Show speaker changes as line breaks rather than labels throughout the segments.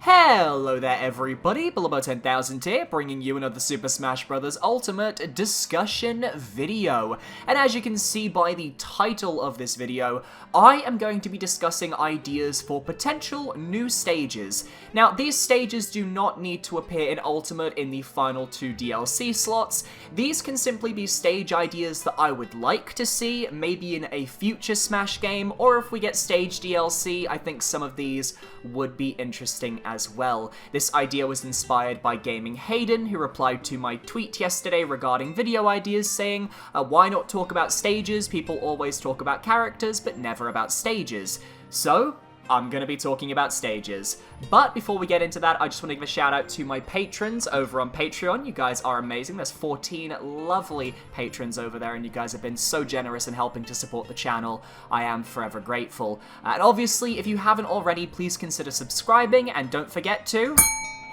Hello there everybody, Billybo10K here, bringing you another Super Smash Bros. Ultimate discussion video. And as you can see by the title of this video, I am going to be discussing ideas for potential new stages. Now, these stages do not need to appear in Ultimate in the final 2 DLC slots. These can simply be stage ideas that I would like to see, maybe in a future Smash game, or if we get stage DLC, I think some of these would be interesting as well. This idea was inspired by Gaming Hayden, who replied to my tweet yesterday regarding video ideas saying, why not talk about stages? People always talk about characters, but never about stages. So, I'm going to be talking about stages. But before we get into that, I just want to give a shout out to my patrons over on Patreon. You guys are amazing. There's 14 lovely patrons over there, and you guys have been so generous in helping to support the channel. I am forever grateful. And obviously, if you haven't already, please consider subscribing, and don't forget to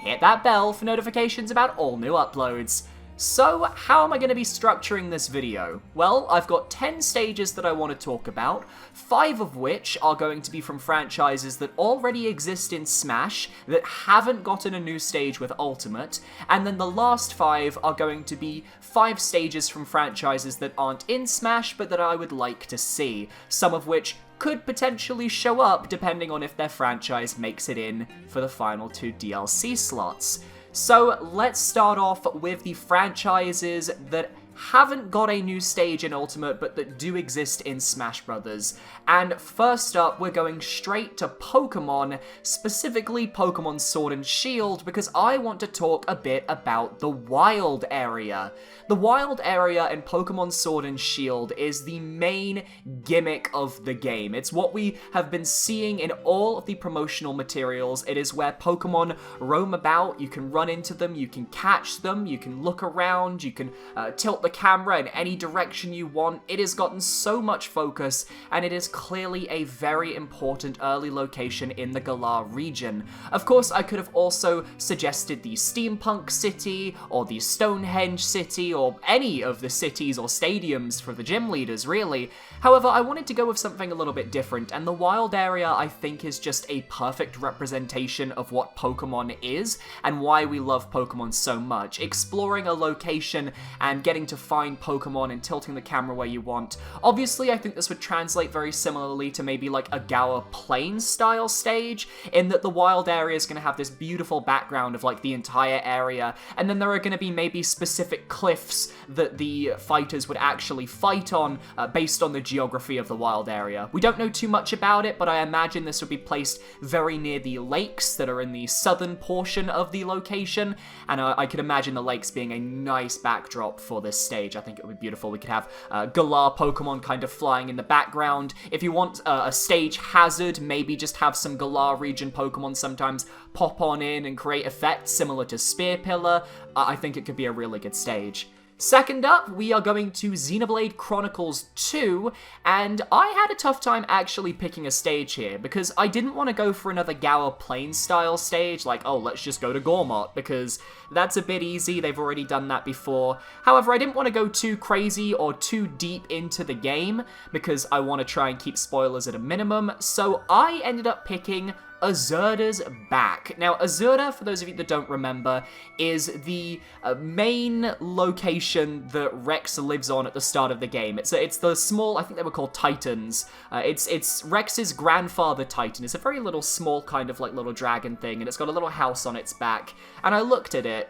hit that bell for notifications about all new uploads. So, how am I going to be structuring this video? Well, I've got 10 stages that I want to talk about, 5 of which are going to be from franchises that already exist in Smash, that haven't gotten a new stage with Ultimate, and then the last 5 are going to be 5 stages from franchises that aren't in Smash, but that I would like to see, some of which could potentially show up depending on if their franchise makes it in for the final 2 DLC slots. So let's start off with the franchises that haven't got a new stage in Ultimate, but that do exist in Smash Bros. And first up, we're going straight to Pokemon, specifically Pokemon Sword and Shield, because I want to talk a bit about the Wild Area. The Wild Area in Pokemon Sword and Shield is the main gimmick of the game. It's what we have been seeing in all of the promotional materials. It is where Pokemon roam about, you can run into them, you can catch them, you can look around, you can tilt the camera in any direction you want. It has gotten so much focus, and it is clearly a very important early location in the Galar region. Of course, I could have also suggested the Steampunk City, or the Stonehenge City, or any of the cities or stadiums for the gym leaders, really. However, I wanted to go with something a little bit different, and the Wild Area, I think, is just a perfect representation of what Pokemon is, and why we love Pokemon so much. Exploring a location and getting to find Pokemon and tilting the camera where you want. Obviously, I think this would translate very similarly to maybe like a Galar Plains style stage, in that the Wild Area is going to have this beautiful background of like the entire area, and then there are going to be maybe specific cliffs that the fighters would actually fight on based on the geography of the Wild Area. We don't know too much about it, but I imagine this would be placed very near the lakes that are in the southern portion of the location, and I could imagine the lakes being a nice backdrop for this stage. I think it would be beautiful. We could have Galar Pokemon kind of flying in the background. If you want a stage hazard, maybe just have some Galar region Pokemon sometimes pop on in and create effects similar to Spear Pillar. I think it could be a really good stage. Second up, we are going to Xenoblade Chronicles 2, and I had a tough time actually picking a stage here, because I didn't want to go for another Galar Plains style stage, like, oh, let's just go to Gormott, because that's a bit easy, they've already done that before. However, I didn't want to go too crazy or too deep into the game, because I want to try and keep spoilers at a minimum, so I ended up picking Azurda's Back. Now, Azurda, for those of you that don't remember, is the main location that Rex lives on at the start of the game. It's the small, I think they were called Titans. It's Rex's grandfather Titan. It's a very little small kind of like little dragon thing, and it's got a little house on its back. And I looked at it,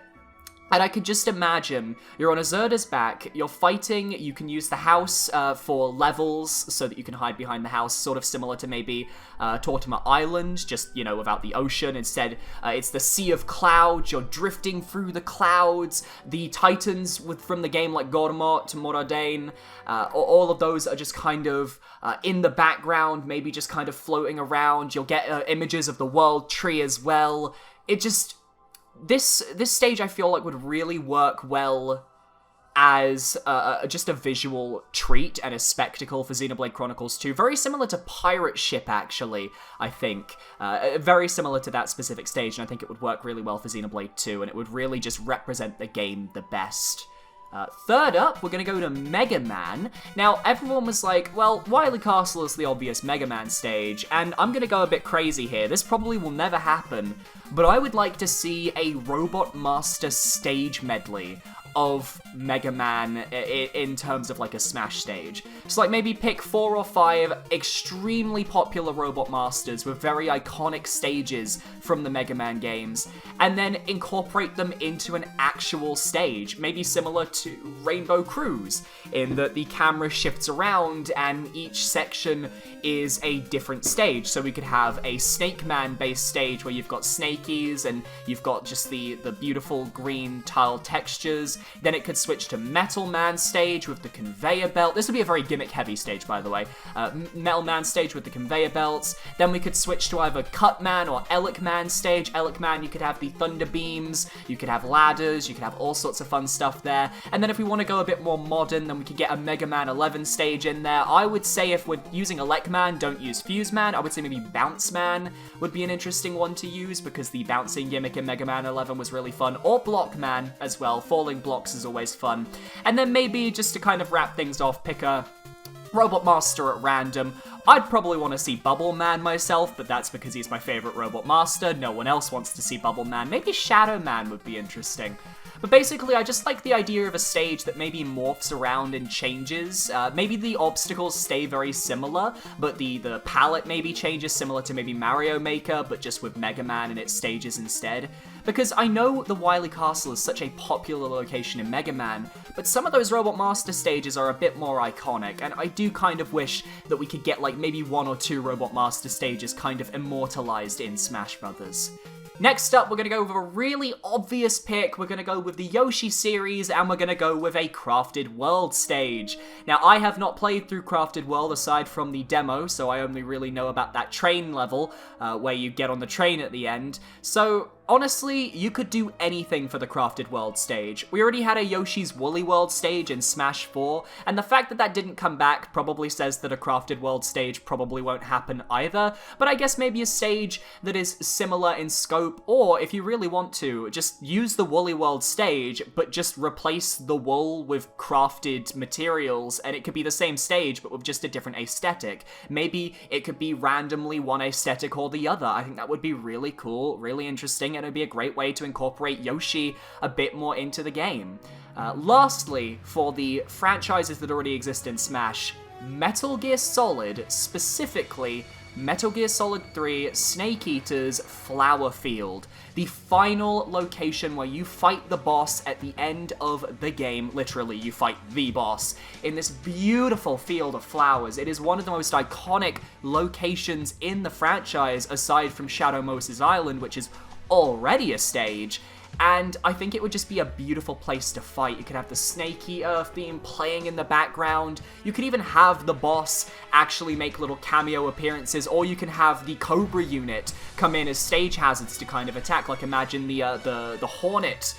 and I could just imagine, you're on Azurda's back, you're fighting, you can use the house for levels so that you can hide behind the house, sort of similar to maybe Tortimer Island, just, you know, without the ocean. Instead, it's the Sea of Clouds, you're drifting through the clouds, the Titans from the game like Gormott, Moradane, all of those are just kind of in the background, maybe just kind of floating around. You'll get images of the World Tree as well. It just... This stage, I feel like, would really work well as just a visual treat and a spectacle for Xenoblade Chronicles 2. Very similar to Pirate Ship, actually, I think. Very similar to that specific stage, and I think it would work really well for Xenoblade 2, and it would really just represent the game the best. Third up, we're going to go to Mega Man. Now, everyone was like, well, Wily Castle is the obvious Mega Man stage, and I'm going to go a bit crazy here. This probably will never happen, but I would like to see a Robot Master stage medley of Mega Man in terms of like a Smash stage. So like maybe pick 4 or 5 extremely popular Robot Masters with very iconic stages from the Mega Man games, and then incorporate them into an actual stage, maybe similar to Rainbow Cruise, in that the camera shifts around and each section is a different stage. So we could have a Snake Man based stage where you've got snakies and you've got just the beautiful green tile textures. Then it could switch to Metal Man stage with the conveyor belt. This would be a very gimmick heavy stage, by the way. Metal Man stage with the conveyor belts. Then we could switch to either Cut Man or Elec Man stage. Elec Man, you could have the thunder beams, you could have ladders, you could have all sorts of fun stuff there. And then if we want to go a bit more modern, then we could get a Mega Man 11 stage in there. I would say if we're using Elec Man, don't use Fuse Man. I would say maybe Bounce Man would be an interesting one to use, because the bouncing gimmick in Mega Man 11 was really fun. Or Block Man as well. Falling blocks is always fun. And then maybe just to kind of wrap things off, pick a Robot Master at random. I'd probably want to see Bubble Man myself, but that's because he's my favorite Robot Master. No one else wants to see Bubble Man. Maybe Shadow Man would be interesting. But basically, I just like the idea of a stage that maybe morphs around and changes. Maybe the obstacles stay very similar, but the palette maybe changes, similar to maybe Mario Maker, but just with Mega Man and its stages instead. Because I know the Wily Castle is such a popular location in Mega Man, but some of those Robot Master stages are a bit more iconic, and I do kind of wish that we could get like maybe 1 or 2 Robot Master stages kind of immortalized in Smash Brothers. Next up, we're going to go with a really obvious pick. We're going to go with the Yoshi series, and we're going to go with a Crafted World stage. Now, I have not played through Crafted World aside from the demo, so I only really know about that train level, where you get on the train at the end. So, honestly, you could do anything for the Crafted World stage. We already had a Yoshi's Woolly World stage in Smash 4, and the fact that that didn't come back probably says that a Crafted World stage probably won't happen either, but I guess maybe a stage that is similar in scope, or if you really want to, just use the Woolly World stage, but just replace the wool with crafted materials, and it could be the same stage, but with just a different aesthetic. Maybe it could be randomly one aesthetic or the other. I think that would be really cool, really interesting, and it'd be a great way to incorporate Yoshi a bit more into the game. Lastly, for the franchises that already exist in Smash, Metal Gear Solid, specifically Metal Gear Solid 3 Snake Eater's Flower Field, the final location where you fight the boss at the end of the game. Literally, you fight the boss in this beautiful field of flowers. It is one of the most iconic locations in the franchise, aside from Shadow Moses Island, which is already a stage. And I think it would just be a beautiful place to fight. You could have the Snake Eater theme playing in the background. You could even have the boss actually make little cameo appearances, or you can have the Cobra unit come in as stage hazards to kind of attack. Like imagine the Hornet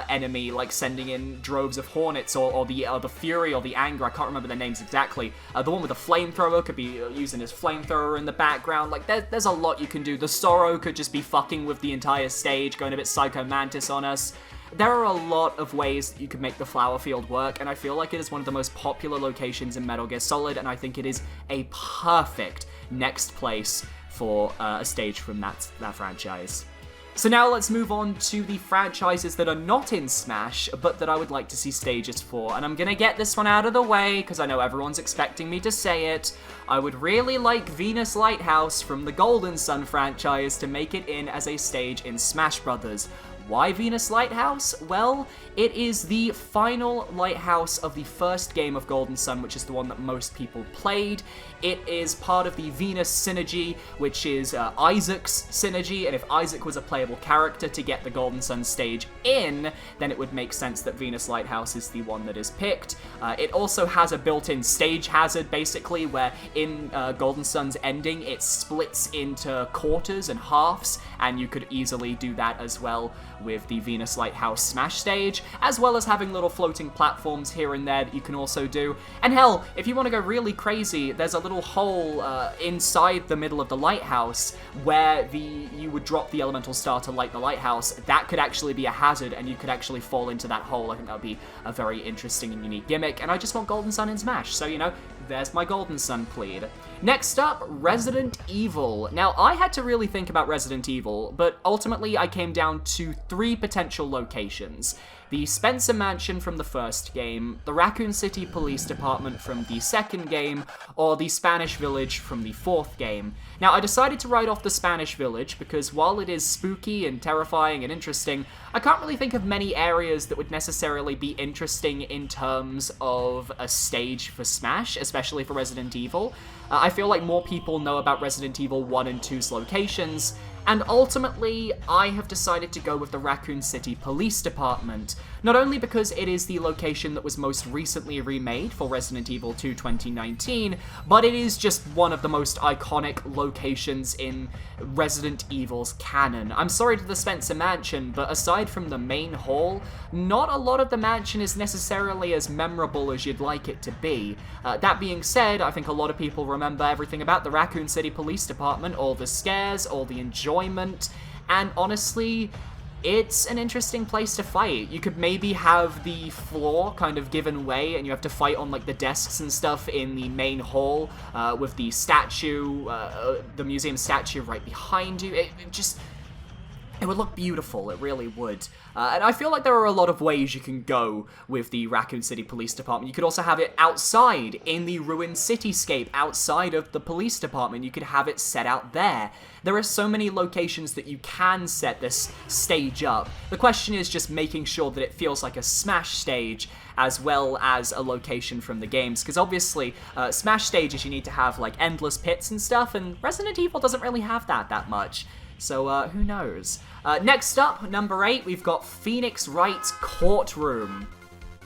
enemy, like sending in droves of hornets, or the Fury or the Anger. I can't remember their names exactly. The one with the flamethrower could be using his flamethrower in the background. Like there's a lot you can do. The Sorrow could just be fucking with the entire stage, going a bit Psycho Mantis on us. There are a lot of ways that you could make the flower field work, and I feel like it is one of the most popular locations in Metal Gear Solid, and I think it is a perfect next place for a stage from that franchise. So now let's move on to the franchises that are not in Smash, but that I would like to see stages for. And I'm gonna get this one out of the way, because I know everyone's expecting me to say it. I would really like Venus Lighthouse from the Golden Sun franchise to make it in as a stage in Smash Brothers. Why Venus Lighthouse? Well, it is the final lighthouse of the first game of Golden Sun, which is the one that most people played. It is part of the Venus synergy, which is Isaac's synergy, and if Isaac was a playable character to get the Golden Sun stage in, then it would make sense that Venus Lighthouse is the one that is picked. It also has a built-in stage hazard, basically, where in Golden Sun's ending, it splits into quarters and halves, and you could easily do that as well with the Venus Lighthouse Smash stage, as well as having little floating platforms here and there that you can also do. And hell, if you want to go really crazy, there's a little hole inside the middle of the lighthouse where you would drop the elemental star to light the lighthouse. That could actually be a hazard, and you could actually fall into that hole. I think that would be a very interesting and unique gimmick, and I just want Golden Sun in Smash, so, you know, there's my Golden Sun plead. Next up, Resident Evil. Now, I had to really think about Resident Evil, but ultimately I came down to 3 potential locations. The Spencer Mansion from the first game, the Raccoon City Police Department from the second game, or the Spanish Village from the fourth game. Now, I decided to write off the Spanish Village because while it is spooky and terrifying and interesting, I can't really think of many areas that would necessarily be interesting in terms of a stage for Smash, especially for Resident Evil. I feel like more people know about Resident Evil 1 and 2's locations, and ultimately, I have decided to go with the Raccoon City Police Department, not only because it is the location that was most recently remade for Resident Evil 2 2019, but it is just one of the most iconic locations in Resident Evil's canon. I'm sorry to the Spencer Mansion, but aside from the main hall, not a lot of the mansion is necessarily as memorable as you'd like it to be. That being said, I think a lot of people remember everything about the Raccoon City Police Department, all the scares, all the enjoyment, and honestly, it's an interesting place to fight. You could maybe have the floor kind of given way and you have to fight on like the desks and stuff in the main hall with the statue, the museum statue right behind you. It would look beautiful, it really would. And I feel like there are a lot of ways you can go with the Raccoon City Police Department. You could also have it outside, in the ruined cityscape, outside of the police department. You could have it set out there. There are so many locations that you can set this stage up. The question is just making sure that it feels like a Smash stage, as well as a location from the games. Because obviously, Smash stages you need to have like endless pits and stuff, and Resident Evil doesn't really have that much. So, who knows? Next up, number 8, we've got Phoenix Wright's Courtroom.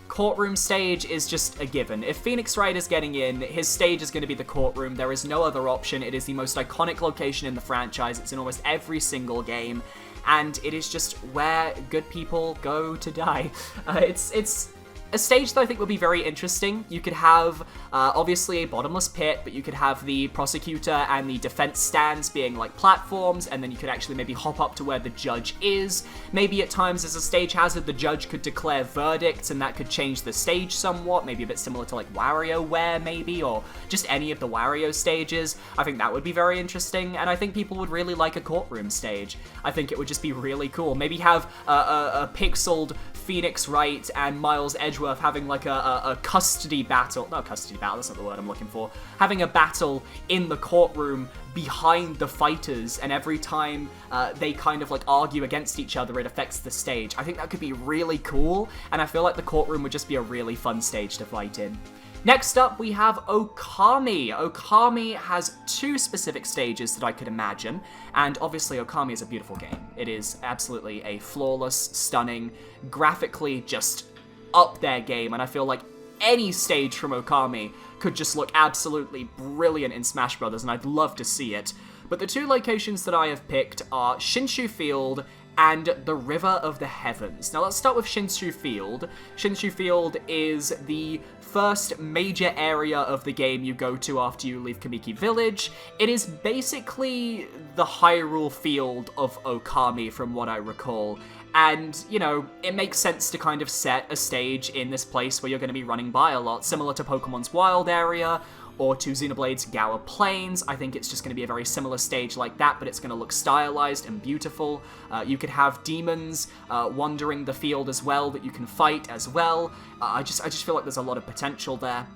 Courtroom stage is just a given. If Phoenix Wright is getting in, his stage is going to be the courtroom. There is no other option. It is the most iconic location in the franchise. It's in almost every single game, and it is just where good people go to die. It's a stage that I think would be very interesting. You could have, obviously, a bottomless pit, but you could have the prosecutor and the defense stands being like platforms, and then you could actually maybe hop up to where the judge is. Maybe at times as a stage hazard, the judge could declare verdicts, and that could change the stage somewhat, maybe a bit similar to like WarioWare maybe, or just any of the Wario stages. I think that would be very interesting, and I think people would really like a courtroom stage. I think it would just be really cool. Maybe have a pixeled Phoenix Wright and Miles Edgeworth having like a custody battle. Not custody battle, that's not the word I'm looking for. Having a battle in the courtroom behind the fighters, and every time they kind of like argue against each other, it affects the stage. I think that could be really cool, and I feel like the courtroom would just be a really fun stage to fight in. Next up, we have Okami. Okami has 2 specific stages that I could imagine, and obviously Okami is a beautiful game. It is absolutely a flawless, stunning, graphically just up there game, and I feel like any stage from Okami could just look absolutely brilliant in Smash Bros., and I'd love to see it. But the 2 locations that I have picked are Shinshu Field and the River of the Heavens. Now let's start with Shinshu Field. Shinshu Field is the first major area of the game you go to after you leave Kamiki Village. It is basically the Hyrule Field of Okami from what I recall. And, you know, it makes sense to kind of set a stage in this place where you're going to be running by a lot, similar to Pokemon's Wild Area, or to Xenoblade's Galar Plains. I think it's just going to be a very similar stage like that, but it's going to look stylized and beautiful. You could have demons wandering the field as well that you can fight as well. I just feel like there's a lot of potential there.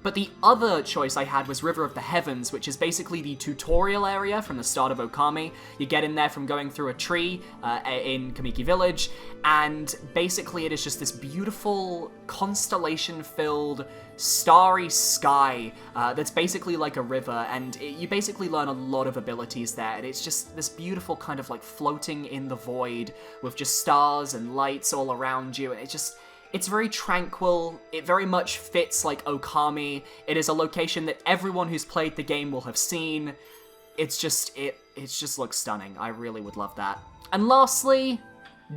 But the other choice I had was River of the Heavens, which is basically the tutorial area from the start of Okami. You get in there from going through a tree in Kamiki Village, and basically it is just this beautiful, constellation-filled, starry sky that's basically like a river, and you basically learn a lot of abilities there, and it's just this beautiful kind of like floating in the void with just stars and lights all around you, and it's very tranquil. It very much fits like Okami. It is a location that everyone who's played the game will have seen. It just looks stunning. I really would love that. And lastly,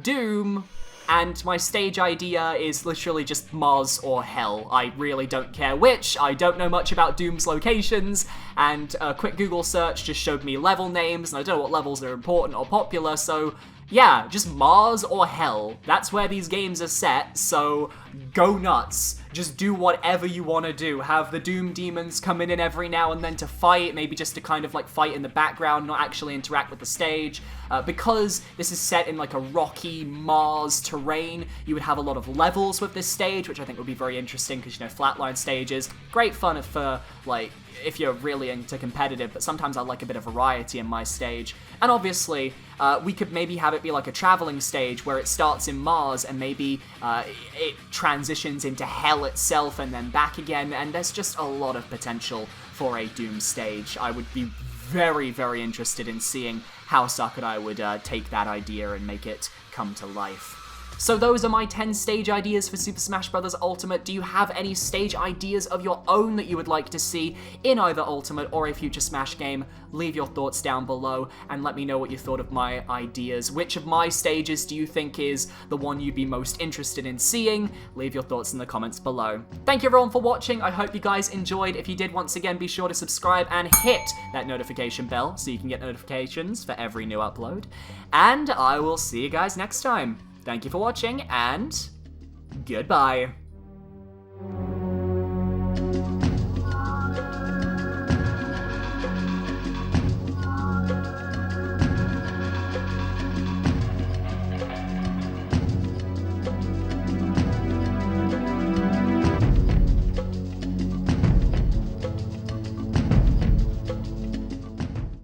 Doom, and my stage idea is literally just Mars or Hell. I really don't care which. I don't know much about Doom's locations, and a quick Google search just showed me level names, and I don't know what levels are important or popular, so yeah, just Mars or Hell. That's where these games are set, so go nuts. Just do whatever you want to do. Have the Doom demons come in every now and then to fight, maybe just to kind of like fight in the background, not actually interact with the stage. Because this is set in like a rocky Mars terrain, you would have a lot of levels with this stage, which I think would be very interesting because, you know, flatline stages, great fun for like if you're really into competitive, but sometimes I like a bit of variety in my stage. And obviously, we could maybe have it be like a traveling stage where it starts in Mars and maybe it transitions into Hell itself and then back again, and there's just a lot of potential for a Doom stage. I would be very, very interested in seeing how Sakurai would take that idea and make it come to life. So those are my 10 stage ideas for Super Smash Bros. Ultimate. Do you have any stage ideas of your own that you would like to see in either Ultimate or a future Smash game? Leave your thoughts down below and let me know what you thought of my ideas. Which of my stages do you think is the one you'd be most interested in seeing? Leave your thoughts in the comments below. Thank you everyone for watching. I hope you guys enjoyed. If you did, once again, be sure to subscribe and hit that notification bell so you can get notifications for every new upload. And I will see you guys next time. Thank you for watching, and goodbye.